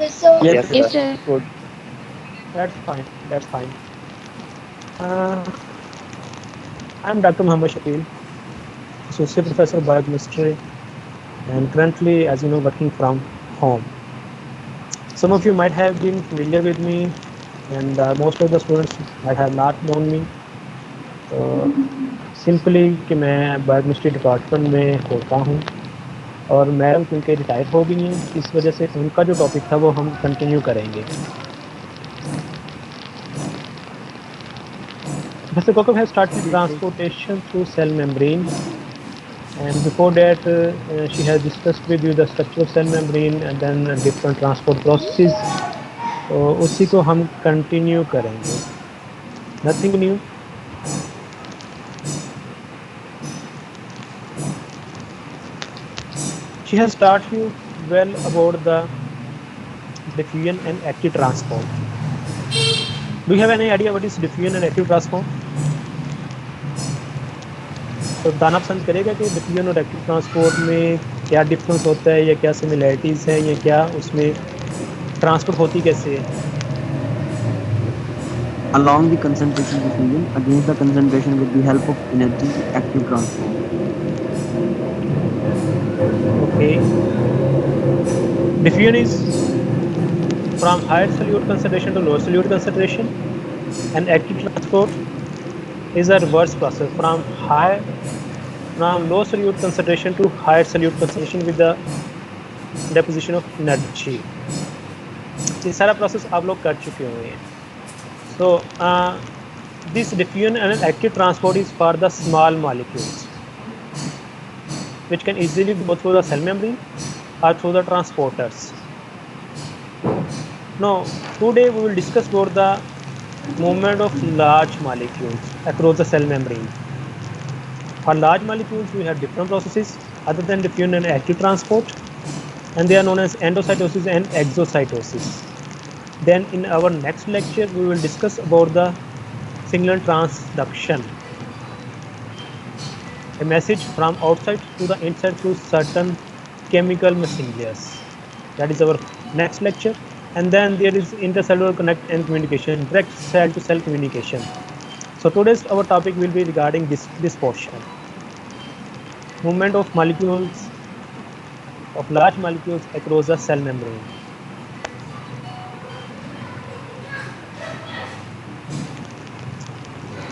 Yes, Yes, sir. sir. Good. That's fine. That's fine. Uh, I'm Dr. Muhammad Shakil, Associate Professor of Biochemistry, and currently, as you know, working from home. Some of you might have been familiar with me, and most of the students might have not known me. तो simply कि मैं biochemistry department में होता हूँ और madam क्योंकि retire हो गई हैं, इस वजह से उनका जो टॉपिक था वो हम कंटिन्यू करेंगे. Professor Kokov has started ठीक ठीक. transportation through cell membrane, and before that she has discussed with you the structure of cell membrane and then different transport processes. तो उसी को हम कंटिन्यू करेंगे. Nothing new. She has taught you well about the diffusion and active transport. Do you have any idea what is diffusion and active transport? तो बताना पसंद करेगा कि डिफ्यूजन और एक्टिव ट्रांसपोर्ट में क्या डिफरेंस होता है या क्या सिमिलैरिटीज़ हैं या क्या उसमें ट्रांसपोर्ट होती कैसे है. Along the concentration diffusion against the concentration with the help of energy active transport. Okay. Diffusion is from higher solute concentration to lower solute concentration, and active transport is a reverse process from low solute concentration to higher solute concentration with the deposition of energy. ये सारा process आप लोग कर चुके हुए हैं. So this diffusion and active transport is for the small molecules which can easily go through the cell membrane or through the transporters. Now today we will discuss about the movement of large molecules across the cell membrane. For large molecules we have different processes other than diffusion and active transport, and they are known as endocytosis and exocytosis. Then in our next lecture we will discuss about the signal transduction, a message from outside to the inside through certain chemical messengers. That is our next lecture. And then there is intercellular connect and communication, direct cell to cell communication. So today's our topic will be regarding this portion, movement of molecules, of large molecules across the cell membrane.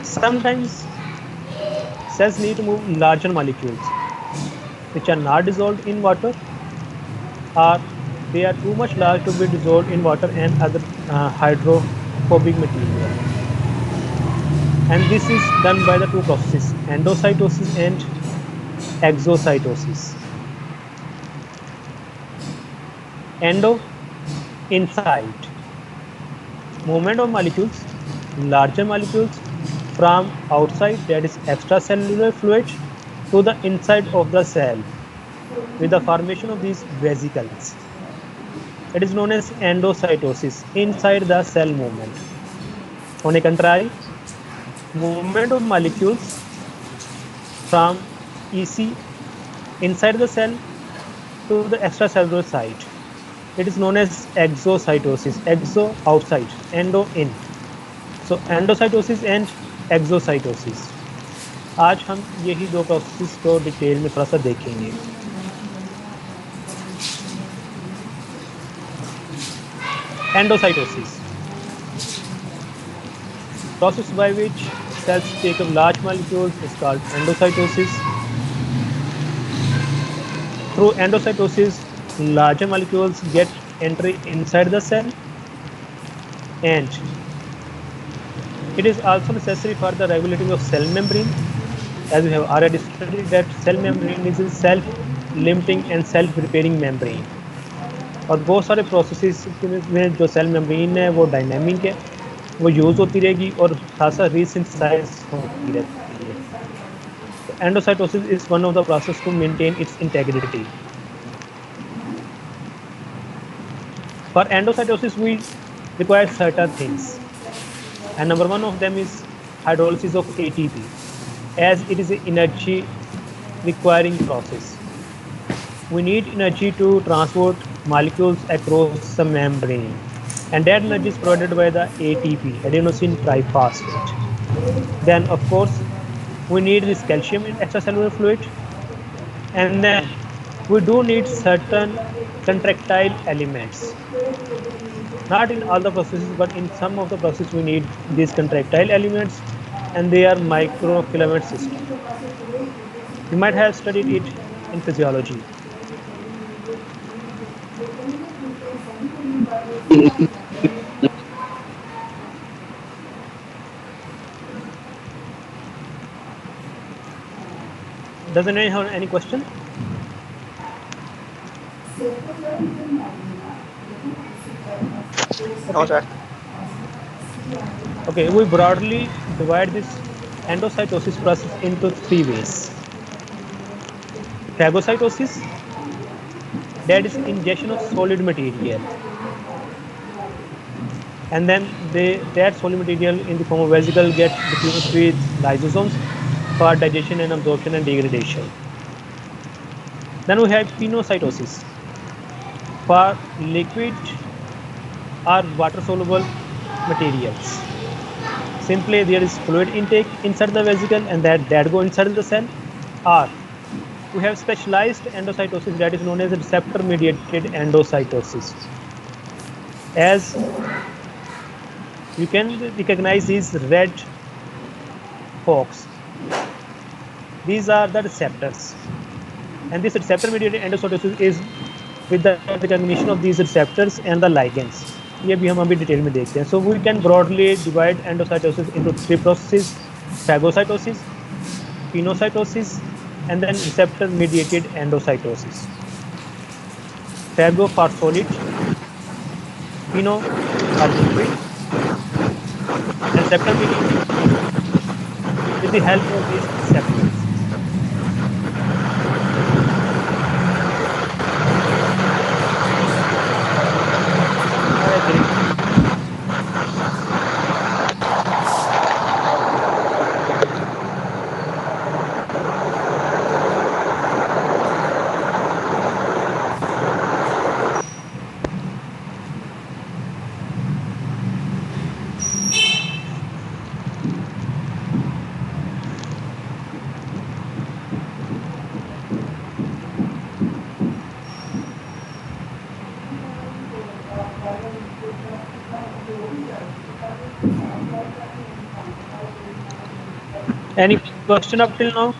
Sometimes cells need to move larger molecules which are not dissolved in water, or they are too much large to be dissolved in water and other hydrophobic material. And this is done by the two processes, endocytosis and exocytosis. Endo, inside, movement of molecules, larger molecules from outside, that is extracellular fluid, to the inside of the cell with the formation of these vesicles. It is known as endocytosis, inside the cell movement. On the contrary, movement of molecules from EC, inside the cell, to the extracellular site. It is known as exocytosis. Exo, outside, endo, in. So endocytosis and exocytosis. आज हम यही दो process को detail में थोड़ा सा देखेंगे. Endocytosis, process by which cells take up large molecules is called endocytosis. Through endocytosis, larger molecules get entry inside the cell, and it is also necessary for the regulating of cell membrane, as we have already studied that cell membrane is a self-limiting and self-repairing membrane. और बहुत सारे processes में जो cell membrane है वो dynamic है, वो use होती रहेगी और साथ साथ रीसिंथेसाइज होती रहती है. तो endocytosis is one of the process to maintain its integrity. For endocytosis we require certain things, and number one of them is hydrolysis of ATP, as it is an energy requiring process. We need energy to transport molecules across the membrane, and that energy is provided by the ATP, adenosine triphosphate. Then, of course, we need this calcium in extracellular fluid, and then we do need certain contractile elements. Not in all the processes, but in some of the processes we need these contractile elements, and they are microfilament system. You might have studied it in physiology. Does anyone have any question? No, sir. Okay, we broadly divide this endocytosis process into three ways. Phagocytosis, that is ingestion of solid material, and then that solid material in the form of vesicle gets diffused with lysosomes for digestion and absorption and degradation. Then we have pinocytosis for liquid or water soluble materials. Simply there is fluid intake inside the vesicle and that go inside the cell, or we have specialized endocytosis that is known as receptor mediated endocytosis. As you can recognize these red folks, these are the receptors, and this receptor mediated endocytosis is with the recognition of these receptors and the ligands. ये भी हम अभी detail में देखते हैं. So we can broadly divide endocytosis into three processes: phagocytosis, pinocytosis, and then receptor mediated endocytosis. Phago for solid, pino for liquid, and receptor mediated with the help of these receptors. Any question up till now?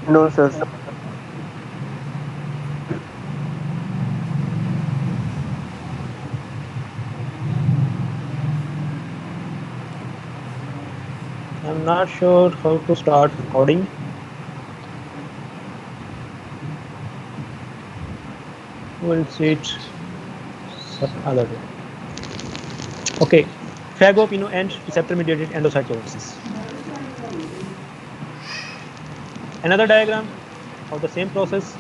No, sir. I'm not sure how to start recording. We'll see it some other day. Okay, phago, pino, and receptor mediated endocytosis. Another diagram of the same process.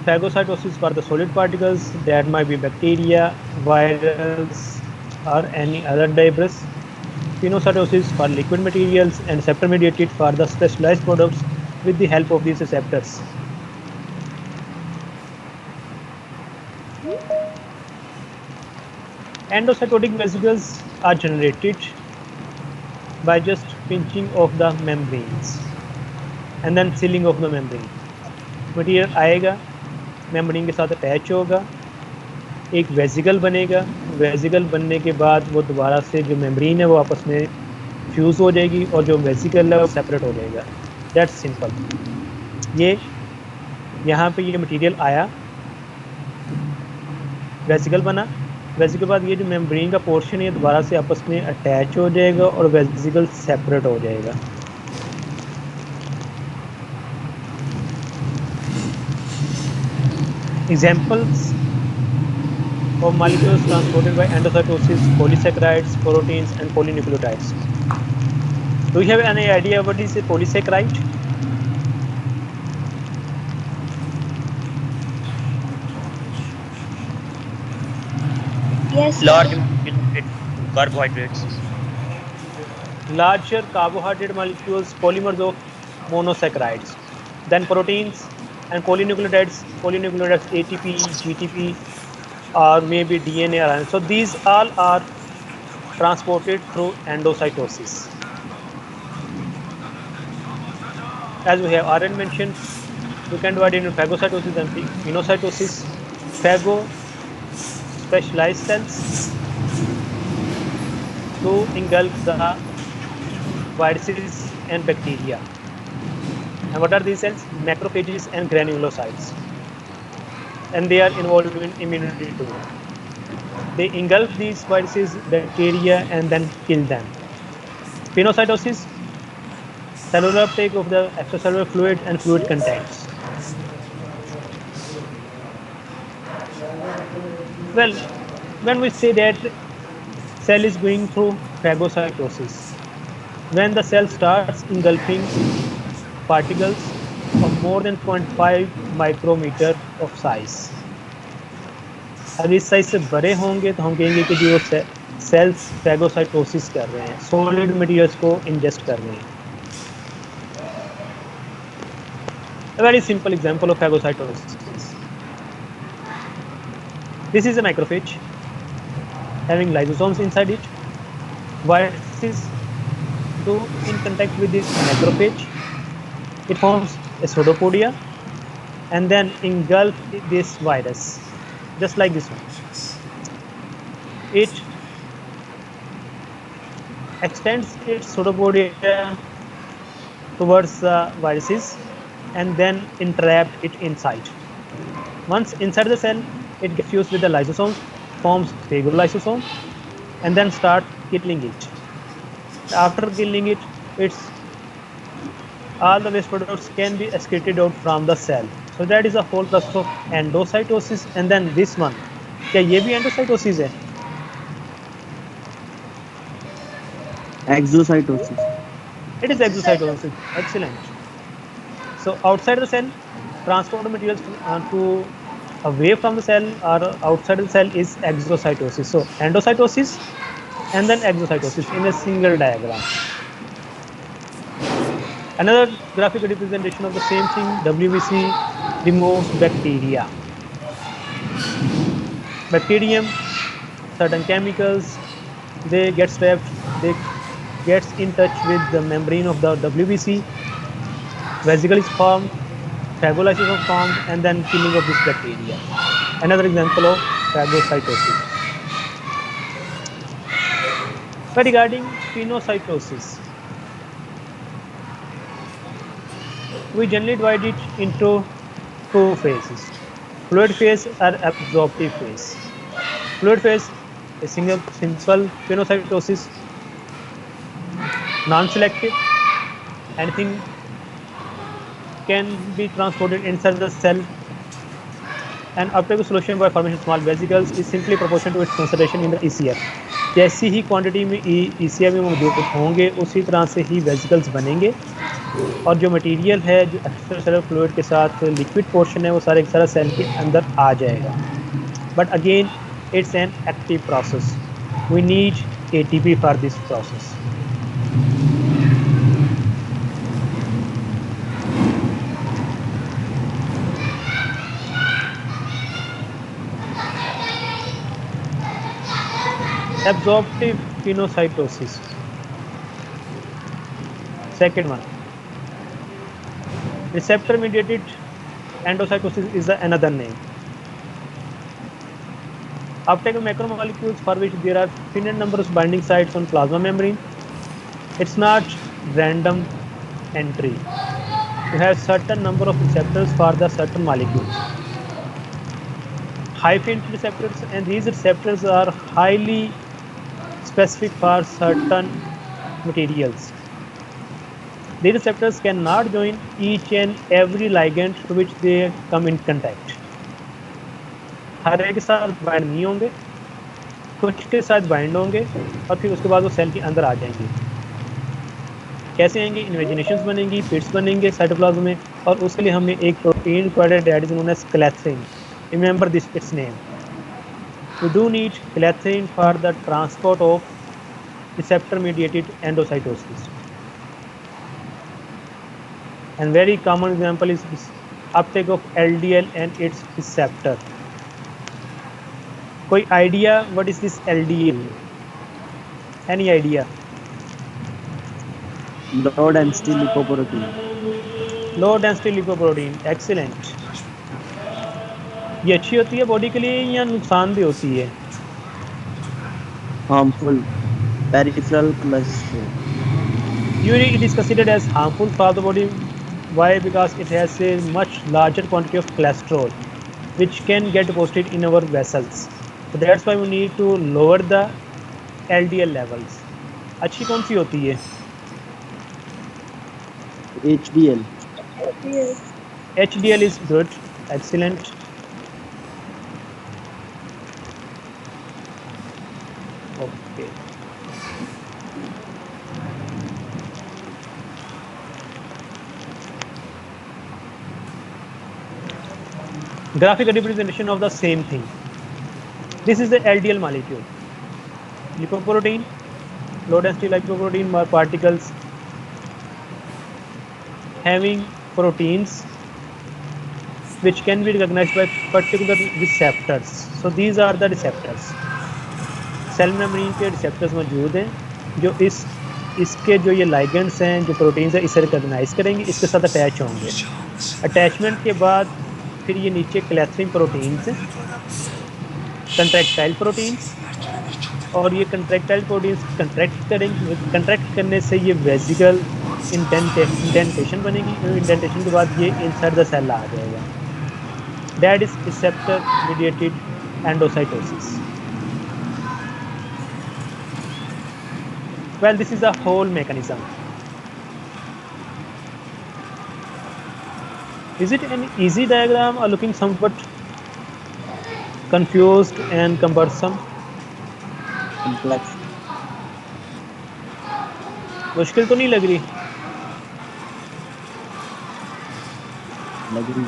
Phagocytosis for the solid particles, that might be bacteria, virus, or any other debris. Pinocytosis for liquid materials, and receptor mediated for the specialized products with the help of these receptors. Endocytotic vesicles are generated by just pinching of the membranes and then sealing of the membrane. Material आएगा, membrane के साथ attach होगा, एक vesicle बनेगा, vesicle बनने के बाद वो दोबारा से जो मेम्ब्रेन है वो आपस में फ्यूज़ हो जाएगी और जो वेजिकल है वो सेपरेट हो जाएगा. That's simple. ये यहाँ पे ये मटेरियल आया, वेजिकल बना, वेजिकल के बाद ये जो मेम्ब्रेन का पोर्शन है दोबारा से आपस में अटैच हो जाएगा और वेजिकल सेपरेट हो जाएगा. Examples of molecules transported by endocytosis: polysaccharides, proteins, and polynucleotides. Do you have any idea what is a polysaccharide? Yes. Large carbohydrates. Larger carbohydrate molecules, polymers of monosaccharides. then proteins and polynucleotides, ATP, GTP, or maybe DNA or RNA. So these all are transported through endocytosis. As we have already mentioned, we can divide into phagocytosis and pinocytosis. Phago, specialized cells to engulf the viruses and bacteria. And what are these cells? Macrophages and granulocytes. And they are involved in immunity too. They engulf these viruses, bacteria, and then kill them. Pinocytosis, cellular uptake of the extracellular fluid and fluid contents. Well, when we say that cell is going through phagocytosis, when the cell starts engulfing particles of more than 0.5 micrometer of size. अब इस size से बड़े होंगे तो हम कहेंगे कि जो सेल्स फैगोसाइटोसिस कर रहे हैं, सॉलिड मटेरियल्स को इंजेस्ट कर रहे हैं. A very simple example of phagocytosis. This is a macrophage having lysosomes inside it. Viruses go in contact with this macrophage. It forms a pseudopodia and then engulf this virus, just like this one. It extends its pseudopodia towards the viruses and then entrap it inside. Once inside the cell, it gets fused with the lysosomes, forms phagolysosome, and then start killing it. After killing it, all the waste products can be excreted out from the cell. So that is the whole process of endocytosis. And then this one, क्या ये भी endocytosis है? Exocytosis. It is exocytosis. Excellent. So outside the cell, transport of materials to away from the cell or outside the cell is exocytosis. So endocytosis and then exocytosis in a single diagram. Another graphical representation of the same thing, WBC removes bacteria. Bacterium, certain chemicals, they get trapped, they get in touch with the membrane of the WBC, vesicle is formed, phagolysis is formed, and then killing of this bacteria. Another example of phagocytosis. But regarding pinocytosis, we generally divide it into two phases. Fluid phase or absorptive phase. Fluid phase is simple pinocytosis, non-selective. Anything can be transported inside the cell, and uptake of solution by formation of small vesicles is simply proportional to its concentration in the ECF. जैसी ही quantity में ECF में मौजूद होंगे उसी तरह से ही vesicles बनेंगे और जो मटेरियल है जो एक्स्ट्रासेलुलर फ्लूइड के साथ लिक्विड पोर्शन है वो सारे का सारा सेल के अंदर आ जाएगा. But again it's an active process. We need ATP for this process. Absorptive pinocytosis. Second one. Receptor mediated endocytosis is another name. Uptake of macromolecules for which there are finite number of binding sites on plasma membrane. It's not random entry. You have certain number of receptors for the certain molecules. High affinity receptors, and these receptors are highly specific for certain materials. These receptors cannot join each and every ligand to which they come in contact. हर एक के साथ bind नहीं होंगे, कुछ के साथ bind होंगे और फिर उसके बाद वो सेल के अंदर आ जाएंगे. कैसे आएंगे? इन्वेजिनेशंस बनेंगी, पिट्स बनेंगे साइटोप्लाज्म में, और उसके लिए हमें एक protein required that is known as clathrin. Remember this its name. We do need clathrin for the transport of receptor mediated endocytosis. And very common example is uptake of LDL and its receptor. कोई idea what is this LDL? Any idea? low density lipoprotein. Low density lipoprotein. Excellent. ये अच्छी होती है body के लिए या नुकसान भी होती है? harmful peripheral cholesterol. Usually it is considered as harmful for the body. Why? Because it has a much larger quantity of cholesterol which can get deposited in our vessels. So that's why we need to lower the LDL levels. अच्छी कौन सी होती है? HDL. HDL is good. Excellent. Okay. Graphic representation of the same thing. This is the LDL molecule. Lipoprotein, low density lipoprotein are particles having proteins which can be recognized by particular receptors. So these are the receptors. Cell membrane के receptors मौजूद हैं जो इसके जो ये ligands हैं जो proteins हैं इसे रिकॉग्नाइज करेंगे, इसके साथ अटैच होंगे। अटैचमेंट के बाद फिर ये नीचे क्लैथरिन प्रोटीन्स, कंट्रैक्टाइल प्रोटीन्स, और ये कंट्रैक्टाइल प्रोटीन्स कंट्रैक्ट करेंगे। कंट्रैक्ट करने से ये वेजिकल इंडेंटेशन बनेगी। इंडेंटेशन के बाद ये इनसाइड द सेल आ जाएगा। That is receptor mediated endocytosis. Well, this is the whole mechanism. Is it an easy diagram or looking somewhat confused and cumbersome? Complex. मुश्किल तो नहीं लग रही? लग रही।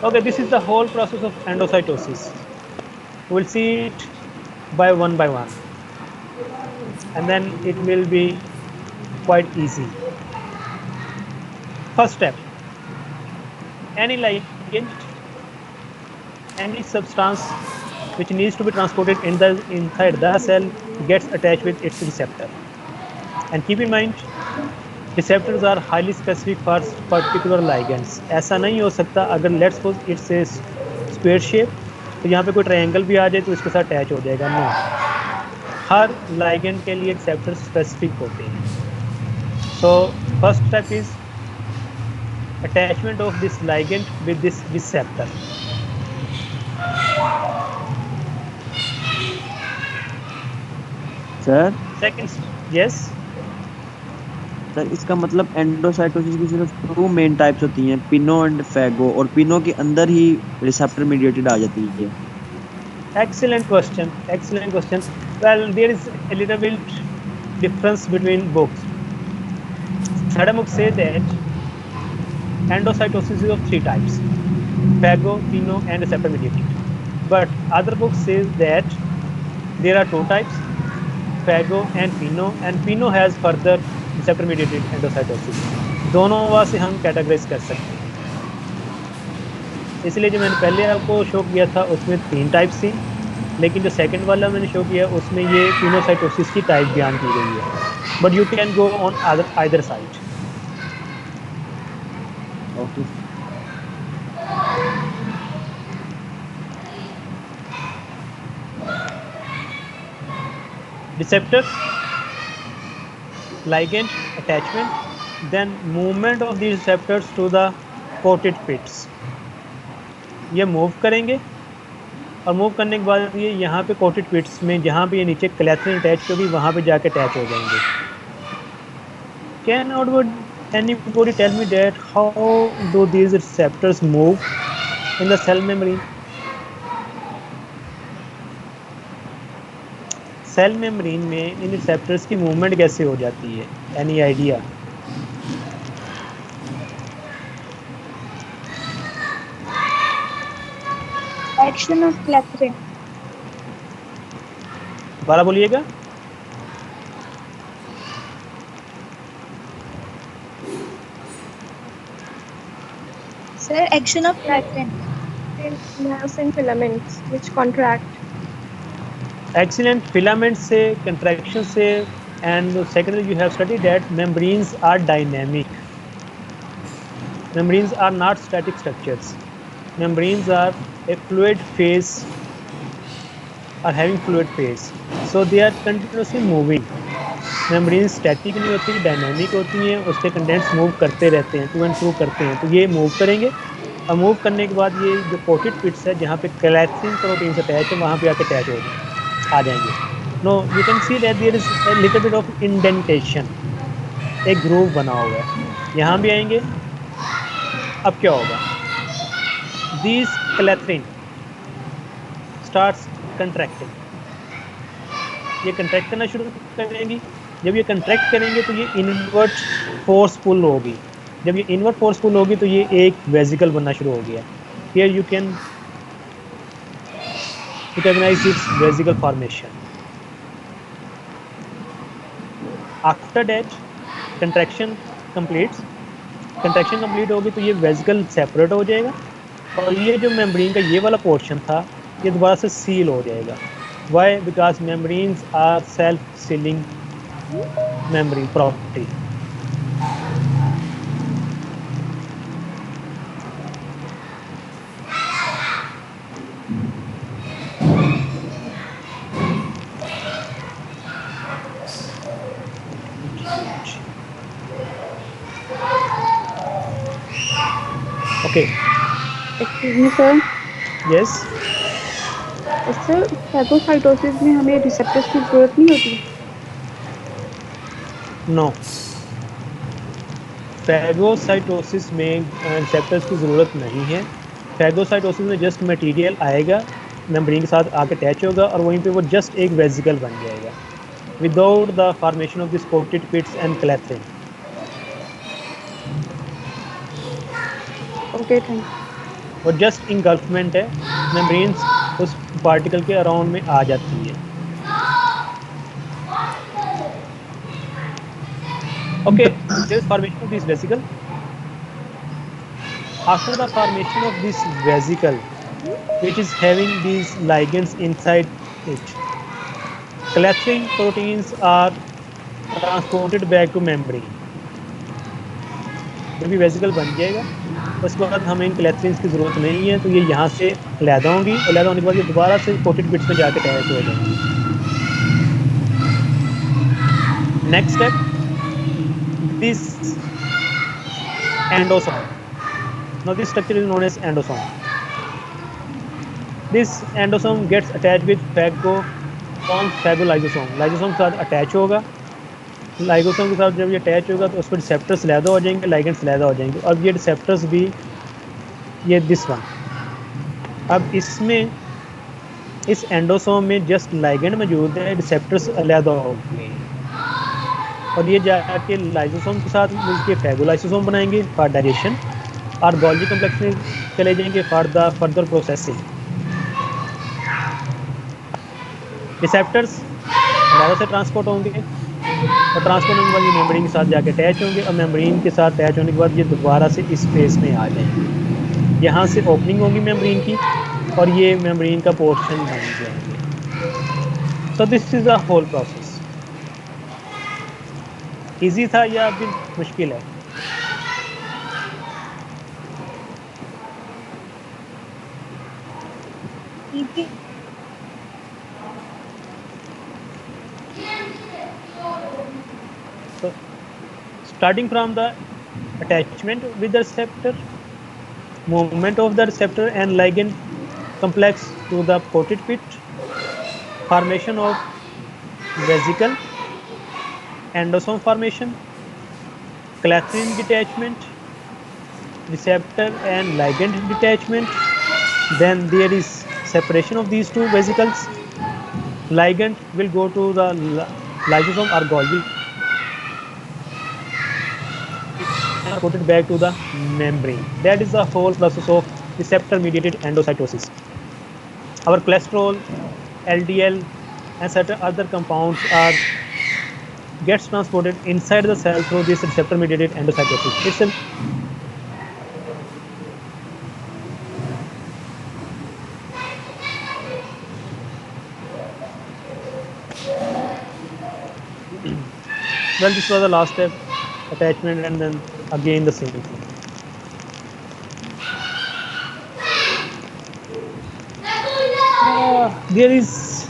Okay, this is the whole process of endocytosis. We'll see it by one, and then it will be quite easy. First step, any ligand, any substance which needs to be transported inside the cell gets attached with its receptor. And keep in mind, receptors are highly specific for particular ligands. ऐसा नहीं हो सकता अगर let's suppose it's a square shape, तो यहाँ पे कोई triangle भी आ जाए तो इसके साथ अटैच हो जाएगा। नो, हर लाइगेंड के लिए रिसेप्टर स्पेसिफिक होते हैं। So first step is attachment of this ligand with this receptor. Sir second, yes sir, इसका मतलब एंडोसाइटोसिस की सिर्फ 2 मेन टाइप्स होती हैं, पिनो एंड फैगो, और पिनो के अंदर ही रिसेप्टर मीडिएटेड आ जाती है। Excellent question. Excellent question. Well, there is a little bit difference between books. Some books say that endocytosis is of 3 types: phago, pino, and receptor mediated. But other books say that there are 2 types: phago and pino has further receptor mediated endocytosis. दोनों से हम categorise कर सकते हैं। इसलिए जो मैंने पहले आपको शो किया था उसमें 3 टाइप्स थी, लेकिन जो सेकंड वाला मैंने शो किया उसमें ये पिनोसाइटोसिस की टाइप बयान की गई है। But you can go on either side. Okay. Receptor, ligand, attachment, then movement of these receptors to the coated pits. ये मूव करेंगे और मूव करने के बाद ये यहाँ पे कोटेड पिट्स में, जहाँ पे ये नीचे क्लैथरिन अटैच होगी वहाँ पे जाके अटैच हो जाएंगे। Can anybody tell me that how do these receptors move in the cell membrane? Cell membrane में इन रिसेप्टर्स की मूवमेंट कैसे हो जाती है? Any idea? Action of clathrin. दोबारा बोलिएगा। Sir, action of clathrin. Myosin filaments which contract. Excellent. Filament से contraction से, and secondly you have studied that membranes are dynamic. Membranes are not static structures. Membranes are a fluid phase, are having fluid phase, so they are continuously moving. Membrane static नहीं होती, dynamic होती हैं, उसके contents move करते रहते हैं, to and fro करते हैं, तो ये मूव करेंगे और मूव करने के बाद ये जो कोटेड पिट्स है जहाँ पे क्लैथरिन प्रोटीन अटैच है वहाँ पे आके अटैच आ जाएंगे. No you can see that there is a little bit of indentation, एक ग्रूव बना हुआ है, यहाँ भी आएंगे. अब क्या होगा, दिस क्लैथरिन स्टार्ट्स कंट्रैक्टिंग, ये कंट्रैक्ट करना शुरू करेंगी. जब ये कंट्रैक्ट करेंगे तो ये इनवर्ट फोर्सफुल होगी. जब ये इनवर्ट फोर्सफुल होगी तो ये एक वेजिकल बनना शुरू हो गया. Here you can recognise it's vesicle formation. After that contraction completes, contraction complete होगी तो ये वेजिकल सेपरेट हो जाएगा और ये जो मेम्ब्रेन का ये वाला पोर्शन था ये दोबारा से सील हो जाएगा. Why? Because membranes are self-sealing membrane property. Okay. Excuse me, sir. Yes. Sir phagocytosis में हमें रिसेप्टर्स की जरूरत नहीं होती. No. फैगोसाइटोसिस में रिसेप्टर्स की ज़रूरत नहीं है. फैगोसाइटोसिस में जस्ट मटेरियल आएगा, मेम्ब्रेन के साथ आके अटैच होगा और वहीं पे वो जस्ट एक वेजिकल बन जाएगा without the formation of this coated pits and clathrin. Okay, thank. और जस्ट इंगल्फमेंट है, मेम्ब्रेन उस पार्टिकल के अराउंड में आ जाती है. Okay, there is formation of this vesicle. After the formation of this vesicle, which is having these ligands inside it, clathrin proteins are transported back to membrane. जब भी vesicle बन जाएगा उसके बाद हमें इन क्लैथरिन्स की ज़रूरत नहीं है, तो ये यहाँ से अलहदा होंगी और अलहदा होने के बाद ये दोबारा से कोटेड पिट्स में जाके अटैच हो जाएंगी. Next step, this endosome. Now this structure is known as endosome. This endosome gets attached with phagolysosome. Lysosome के साथ अटैच होगा. लाइगोसोम के साथ जब ये अटैच होगा तो उस पर रिसेप्टर्स लैदा हो जाएंगे, लाइगेंड्स लैदा हो जाएंगे. अब ये रिसेप्टर्स भी ये दिस वन, अब इसमें इस एंडोसोम में जस्ट लाइगेंड मौजूद है, रिसेप्टर्स अलहदा हो गए और ये जाके लाइसोसोम के साथ मिलकर फैगोलाइसोसोम बनाएंगे फॉर डाइजेशन और गोल्गी कॉम्प्लेक्स में चले जाएंगे for the further processing. Receptors अलहदा से ट्रांसपोर्ट होंगे और ट्रांसपोर्ट होने के बाद ये मेम्ब्रेन के साथ जाके अटैच होंगे और मेम्ब्रेन के साथ अटैच होने के बाद ये दोबारा से इस फेस में आ जाएंगे. यहाँ से ओपनिंग होगी मेम्ब्रेन की और ये मेम्ब्रेन का पोर्शन बन जाएंगे. So this is the whole process. Easy था या अभी मुश्किल है? Easy. So, starting from the attachment with the receptor, movement of the receptor and ligand complex to the coated pit, formation of vesicle, endosome formation, clathrin detachment, receptor and ligand detachment, then there is separation of these two vesicles. Ligand will go to the lysosome or Golgi, put it back to the membrane. That is the whole process of receptor mediated endocytosis. Our cholesterol, LDL and certain other compounds are gets transported inside the cell through this receptor mediated endocytosis. Well, this was the last step, attachment, and then again the same thing. There is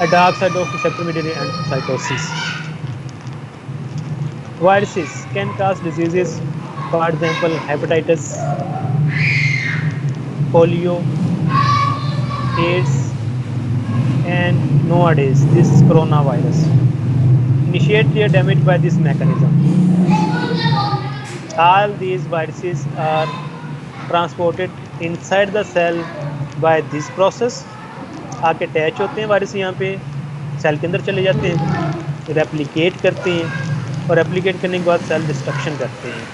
a dark side of receptor mediated endocytosis. Viruses can cause diseases, for example, hepatitis, polio, AIDS, and nowadays this coronavirus. Initiate their damage by this mechanism. All these viruses are transported inside the cell by this process. आके attach होते हैं virus, यहाँ पे cell के अंदर चले जाते हैं, रेप्लिकेट करते हैं और रेप्लिकेट करने के बाद सेल डिस्ट्रक्शन करते हैं.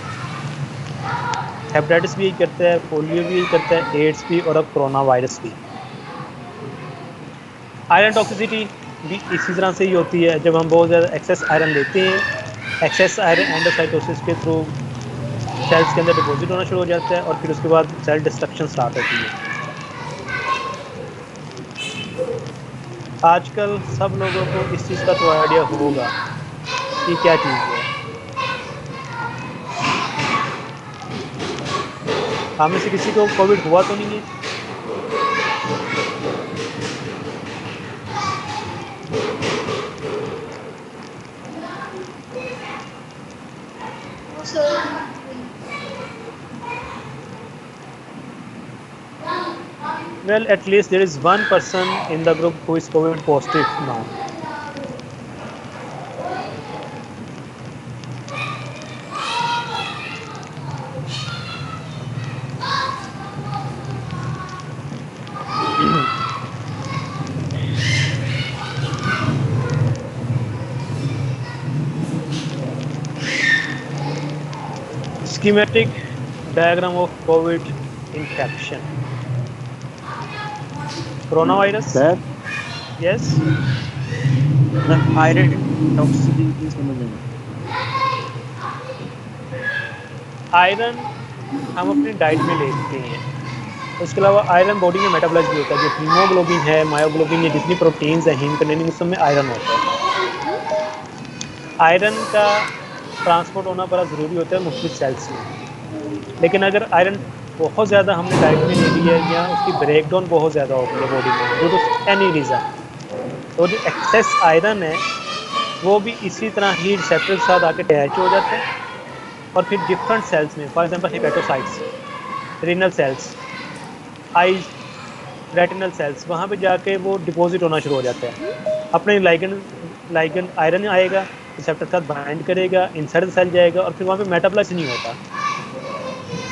हेपेटाइटिस भी यही करता है, पोलियो भी यही करता है, एड्स भी और अब कोरोना वायरस भी. आयरन टॉक्सिसिटी भी इसी तरह से ही होती है. जब हम बहुत ज़्यादा एक्सेस आयरन लेते हैं, एक्सेस आयरन एंडोसाइटोसिस के थ्रू सेल्स के अंदर डिपॉजिट होना शुरू हो जाता है और फिर उसके बाद सेल डिस्ट्रक्शन स्टार्ट होती है. आजकल सब लोगों को इस चीज़ का तो आइडिया होगा कि क्या चीज़ है. हम में से किसी को कोविड हुआ तो नहीं है? Well, at least there is one person in the group who is COVID positive now. Schematic diagram of COVID infection. Coronavirus. Sir Yes. Iron toxicity की समझ नहीं. आयरन हम अपनी डाइट में लेते हैं. उसके अलावा आयरन बॉडी में मेटाबॉलाइज भी होता है. जो हीमोग्लोबिन है, मायोग्लोबिन, ये जितनी प्रोटीन्स है हीम कंटेनिंग, उस सब में आयरन होता है. आयरन का ट्रांसपोर्ट होना बड़ा ज़रूरी होता है मुख्तलिफ सेल्स में. लेकिन अगर आयरन बहुत ज़्यादा हमने डाइट में ले ली है या उसकी ब्रेकडाउन बहुत ज़्यादा होती है बॉडी में ड्यू टू एनी रीज़न, तो जो एक्सेस आयरन है वो भी इसी तरह ही रिसेप्टर के साथ आके अटैच हो जाता है और फिर डिफरेंट सेल्स में, for example hepatocytes, renal cells, eyes, retinal cells, वहाँ पे जाके वो डिपॉजिट होना शुरू हो जाता है. अपने लाइगन आयरन आएगा, रिसेप्टर के साथ बाइंड करेगा, इनसाइड सेल जाएगा और फिर वहाँ पे मेटाबॉलाइज नहीं होता.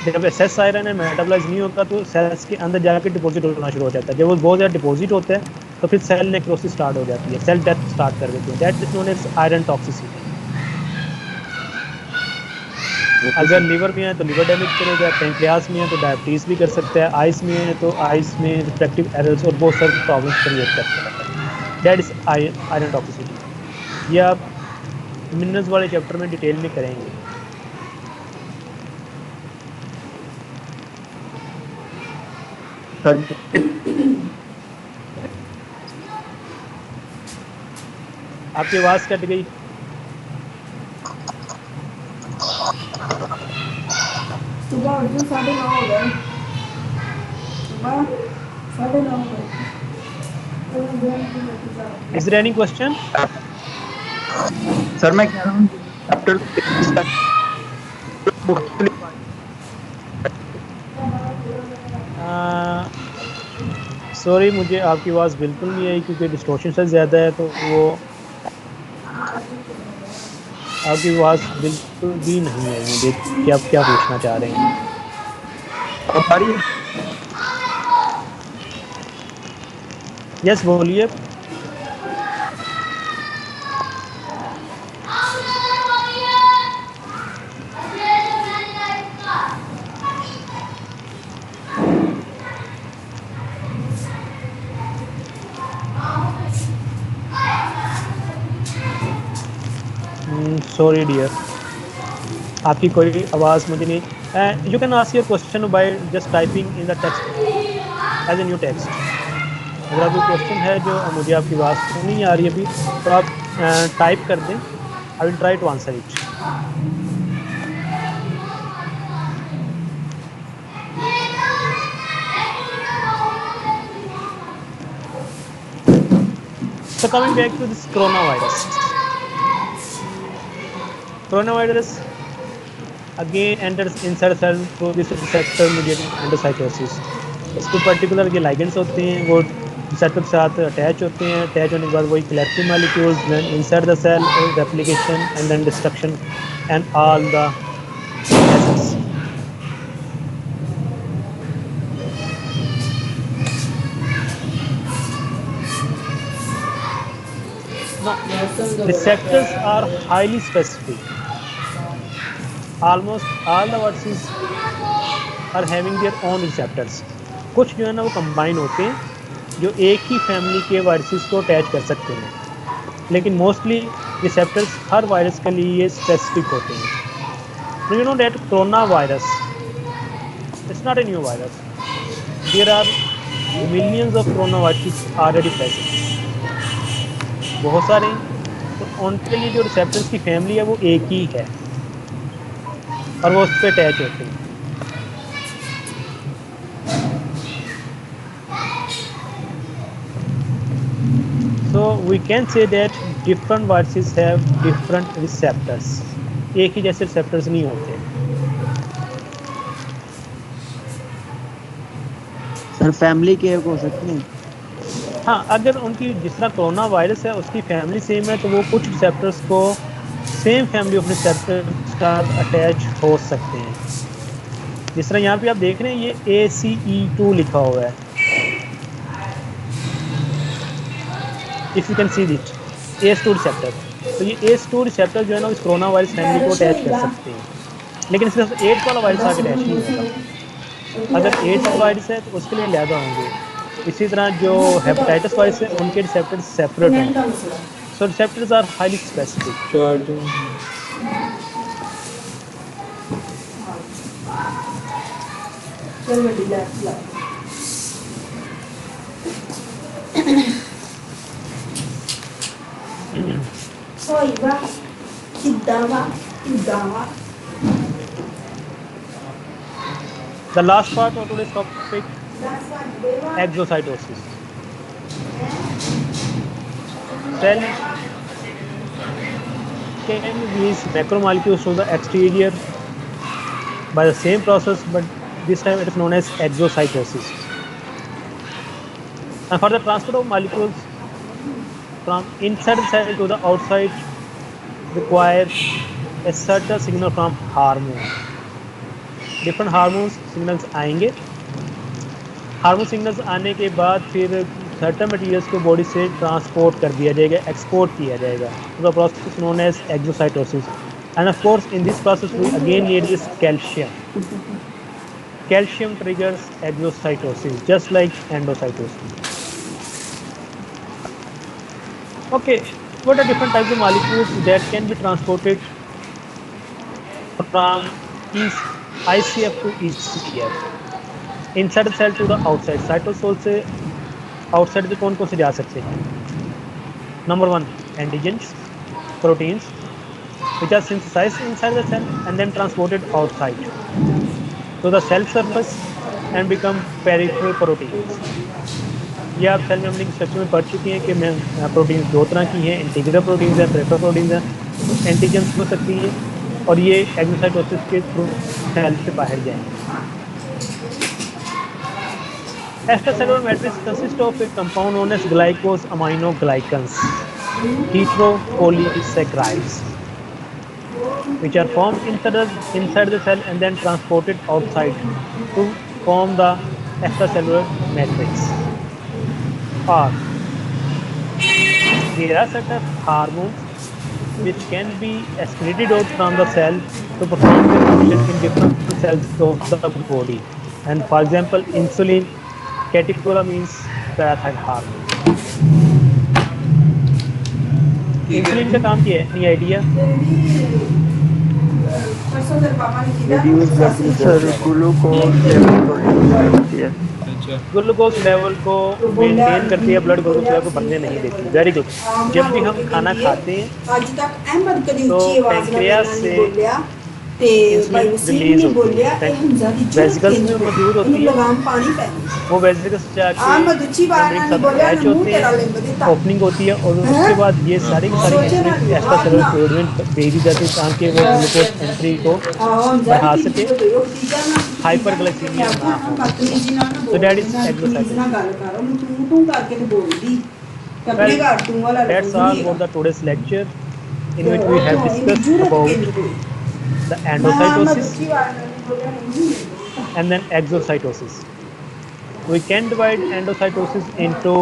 जब एक्सेस आयरन है मेटाबॉलाइज नहीं होता तो सेल्स के अंदर जाकर डिपॉजिट होना शुरू हो जाता है. जब वो बहुत ज़्यादा डिपॉजिट होता है तो फिर सेल नेक्रोसिस स्टार्ट हो जाती है, सेल डेथ स्टार्ट कर देती है. That is known as iron toxicity. अगर लिवर में है तो लिवर डैमेज करेगा, पेंक्रियास में है तो डायबिटीज़ भी कर सकता है, आइस में है तो आइस में रिफ्रैक्टिव एरर्स और बहुत सारी प्रॉब्लम्स क्रिएट कर सकता है. That is iron toxicity. ये आप मिनरल्स वाले चैप्टर में डिटेल में करेंगे. आपकी आवाज़ कट गई. सुबह उठ के 9:30 हो गए. सुबह 9:30 हो गए. Is there any question? Sir मैं कह रहा हूँ चैप्टर सॉरी, मुझे आपकी आवाज़ बिल्कुल नहीं आई क्योंकि डिस्टॉर्शन से ज़्यादा है, तो वो आपकी आवाज़ बिल्कुल भी नहीं आई मुझे कि आप क्या पूछना चाह रहे हैं. यस बोलिए. सॉरी डियर, आपकी कोई आवाज़ मुझे नहीं. You can ask your question by just typing in the text as a new text. अगर आपको क्वेश्चन है जो मुझे आपकी आवाज़ नहीं आ रही अभी, तो आप टाइप कर दें I will try to answer it. So coming back to this coronavirus. Coronavirus again enters inside cell through this receptor mediated endocytosis. इसको पर्टिकुलर ये लाइगेंड्स होते हैं वो रिसेप्टर के साथ अटैच होते हैं, अटैच होने के बाद वही collective molecules then inside the cell replication and then destruction and all the processes. Now, receptors are highly specific. Almost all the viruses are having their own receptors. कुछ जो है ना वो कंबाइन होते हैं जो एक ही फैमिली के वायरसेस को अटैच कर सकते हैं, लेकिन मोस्टली रिसेप्टर्स हर वायरस के लिए स्पेसिफिक होते हैं. You know that coronavirus, it's not a new virus. There are millions of coronaviruses already present. बहुत सारे, तो उनके लिए जो रिसेप्टर्स की फैमिली है वो एक ही है और वो उस पर अटैच होते हैं. So we can say that different viruses have different receptors. एक ही जैसे रिसेप्टर्स नहीं होते. सर फैमिली के एक हो सकते हैं. हाँ, अगर उनकी जिस तरह कोरोना वायरस है उसकी फैमिली सेम है तो वो कुछ रिसेप्टर्स को सेम फैमिली ऑफ रिसेप्टर्स के साथ अटैच हो सकते हैं. जिस तरह यहाँ पे आप देख रहे हैं ये ACE2 लिखा हुआ है. If you can see that ACE2 receptor, तो ये ACE2 रिसेप्टर जो है ना इस कोरोना वायरस फैमिली को अटैच कर सकते हैं, लेकिन इसके साथ एड्स वाला वायरस आके अटैच नहीं होगा. अगर एड्स वायरस है तो उसके लिए ज़्यादा होंगे. इसी तरह जो हेपेटाइटिस वायरस है उनके रिसेप्टर्स सेपरेट हैं. सो रिसेप्टर्स आर हाईली स्पेसिफिक. चल बेटी ला Soy va, idava. The last part of today's topic, exocytosis. Cell can release macromolecules to the exterior by the same process, but this time it is known as exocytosis. And for the transport of molecules from inside the cell to the outside requires a certain signal from hormone. Different hormones signals आएंगे. Hormone signals आने के बाद फिर certain materials को body से transport कर दिया जाएगा, एक्सपोर्ट किया जाएगा. The process is known as exocytosis. And of course in this process we again need this calcium. Calcium triggers exocytosis just like endocytosis. Okay, what are different types of molecules that can be transported from ICF to ECF? Inside the cell to the outside. Cytosol से outside से कौन कौन से जा सकते हैं? Number 1, antigens, proteins, which are synthesized inside the cell and then transported outside to the cell surface and become peripheral proteins. ये आप सेल मेम्ब्रेन स्ट्रक्चर में पढ़ चुकी हैं कि प्रोटीन्स दो तरह की हैं, इंटीग्रल प्रोटीन्स हैं, पेरिफेरल प्रोटीन्स हैं. एंटीजेंस हो सकती है और ये एक्सोसाइटोसिस के थ्रू सेल से बाहर जाएंगे. Extracellular matrix consists of a compound known as glycosaminoglycans, heteropolysaccharides, which are formed inside the cell and then transported outside to form the extracellular matrix. Or there are certain hormones which can be excreted out from the cell to perform their function in different cells of the body. And for example, insulin, catecholamines, parathyroid hormone. Insulin का काम क्या है? Any idea? परसों तेरे पापा ने किया reduce blood pressure, glucose level produce करती है. अच्छा ग्लूकोज लेवल को तो बोलिया मेंटेन करती है, ब्लड ग्लूकोज लेवल को बोलिया बढ़ने नहीं सही देती। है। Very good. जब भी हम बोल के खाना गई है। खाते हैं ਅੱਜ ਤੱਕ ਅਹਿਮਦ ਕਦੀ तो ਉੱਚੀ ਆਵਾਜ਼ ਨਾਲ पैंक्रियास ਇੰਨਾ से ਨਹੀਂ ਬੋਲਿਆ ਤੇ ਭਾਈ इंसुलिन वसीम रिलीज ने होती बोलिया है। ਇਹ ਹਮਜ਼ਾ ਦੀ ਜੁਰਤ वेसिकल्स में ਕਿੰਨੀ मौजूद ਇਹਨੂੰ होती है, ਲਗਾਮ ਪਾਣੀ ਪੈਣੀ वो वेसिकल्स जाके अहमद ਉੱਚੀ बात मेम्ब्रेन के नहीं साथ बोलिया अटैच ना मुंह होते तेरा हैं, लिंब देता ओपनिंग होती है और हैं? उसके बाद ये सारी की सारी सोचे ना इंसुलिन नहीं, एक्स्ट्रा बात सेलुलर ना। फ्लूइड में भेज दी जाती है ताकि वो ग्लूकोज एंट्री को ਆਹੋ ਹਮਜ਼ਾ बढ़ा ਦੀ सके, ਕੀ ਉਹ ਤੀਜਾ ਨਾ हाइपरग्लाइसीमिया ना हो। ਬਦਤਮੀਜ਼ੀ ਨਾਲ ਨਾ So that is ਬੋਲ exocytosis. ਨਾਲ ਗੱਲ ਕਰ ਉਹਨੂੰ ਤੂੰ ਕਰਕੇ ਤੇ ਬੋਲਦੀ ਤੇ ਆਪਣੇ Well, ਘਰ ਤੂੰ ਵਾਲਾ that's ਲਫ਼ਜ਼ all ਨਹੀਂ about ਹੈਗਾ the today's lecture in ਤੇ which we have ਉਹ ਇਹਦੀ discussed ਜੁਰਤ about ਕਿੰਨੀ ਹੋਈ the ਮੈਂ ਅਹਿਮਦ endocytosis ਉੱਚੀ ਬਾਤ ਨਾਲ ਨਹੀਂ ਬੋਲਿਆ ਨਹੀਂ and then exocytosis. We can divide endocytosis into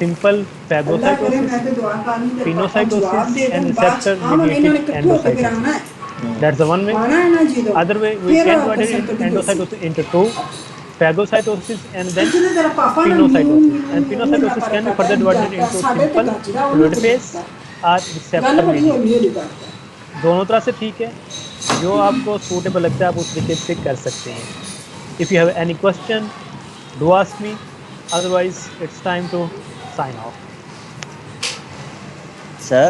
simple ਅੱਲਾ ਕਰੇ ਮੈਂ phagocytosis, ਤੇ ਦੁਆ ਕਰਨੀ ਤੇ ਪਾਪਾ pinocytosis ਜਵਾਬ ਦੇ and ਦੇਣ ਬਾਅਦ ਚ receptor ਆਮਨ ਇਹਨਾਂ ਨੇ mediated ਇਕੱਠੇ ਹੋ ਕੇ ਫਿਰ ਆਉਣਾ endocytosis. ਹੈ That's the one way. ਆਉਣਾ ਹੈ ਨਾ ਜਦੋਂ Other way, we ਫਿਰ can divide it ਕਸਮ into ਕਦੀ endocytosis into two, phagocytosis and then ਜਿਹਨੇ ਤੇਰਾ ਪਾਪਾ ਨਾ pinocytosis. And pinocytosis can be further divided into ਸਾਡੇ ਤੇ simple ਗੱਜਦਾ ਉਹਨੂੰ fluid ਤੇ phase or ਗੱਲ receptor ਬੜੀ mediated. ਹੌਲੀ ਹੌਲੀ ਕਰਦਾ दोनों तरह से ठीक है, जो आपको सूटेबल लगता है आप उस तरीके से कर सकते हैं। If you have any question do ask me, otherwise it's time to sign off. Sir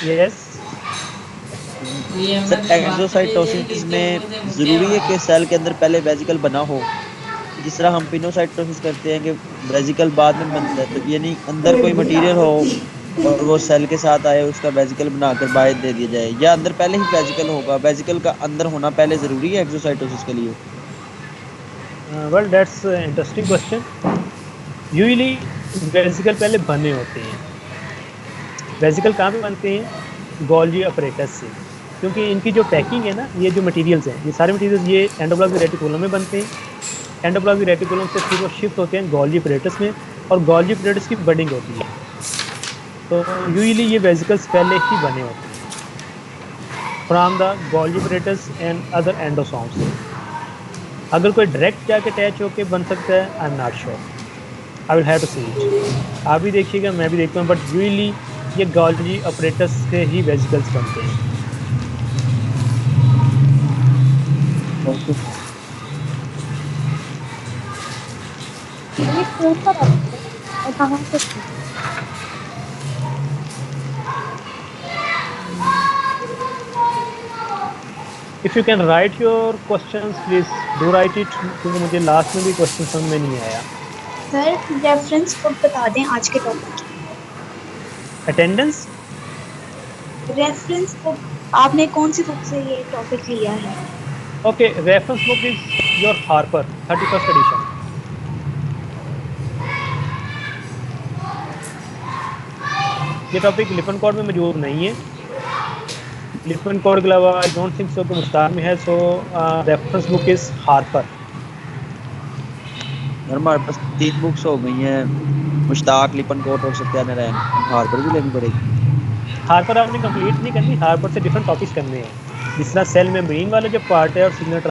yes, sir exocytosis में ज़रूरी है कि सेल के अंदर पहले वेसिकल बना हो, जिस तरह हम पिनोसाइटोसिस करते हैं कि वेसिकल बाद में बनता है, तो यानी अंदर कोई मटेरियल हो और वो सेल के साथ आए, उसका वेसिकल बनाकर बाहर दे दिया जाए, या अंदर पहले ही वेसिकल होगा, वेसिकल का अंदर होना पहले ज़रूरी है एक्सोसाइटोसिस के लिए? Well that's interesting question. Usually vesicle पहले बने होते हैं। वेसिकल कहाँ पे बनते हैं? गोल्जी अपरेटस से, क्योंकि इनकी जो पैकिंग है ना, ये जो मटेरियल्स हैं, ये सारे मटेरियल्स ये एंडोप्लाज्मिक रेटिकुलम में बनते हैं। एंडोप्लाज्मिक रेटिकुलम से फिर वो शिफ्ट होते हैं गोल्जी अपरेटस में, और गोल्जी अपरेटस की बडिंग होती है। तो यूजुअली ये वेसिकल्स पहले ही बने होते हैं from the Golgi apparatus and other endosomes. अगर कोई डायरेक्ट जाके अटैच होके बन सकता है, I am not sure, I will have to see it. आप भी देखिएगा, मैं भी देखता हूँ, बट यूजुअली ये गोल्जी अपरेटस से ही वेसिकल्स बनते हैं। ओके ये कौन सा डॉक्टर है और कहाँ से है? If you can write your questions please do right it, क्योंकि मुझे लास्ट में भी क्वेश्चन समझ में नहीं आया। सर रेफरेंस बुक बता दें आज के टॉपिक की। अटेंडेंस रेफरेंस बुक आपने कौन सी बुक से ये टॉपिक लिया है? Okay, reference book is your Harper 31st edition. ये टॉपिक लिपन कोड में मौजूद नहीं है। लिपन कोड के अलावा आई डोंट थिंक सो कि मुश्ताक में है। So reference book is Harper. Sir हमारे पास 3 बुक्स हो गई हैं, मुश्ताक, लिपन कोट और सत्यानारायण, हार्पर भी लेनी पड़ेगी। हार्पर आपने कंप्लीट नहीं करनी, हार्पर से डिफरेंट टॉपिक्स करने हैं, जिस तरह सेल मेम्ब्रेन वाला जो पार्ट है और सिग्नल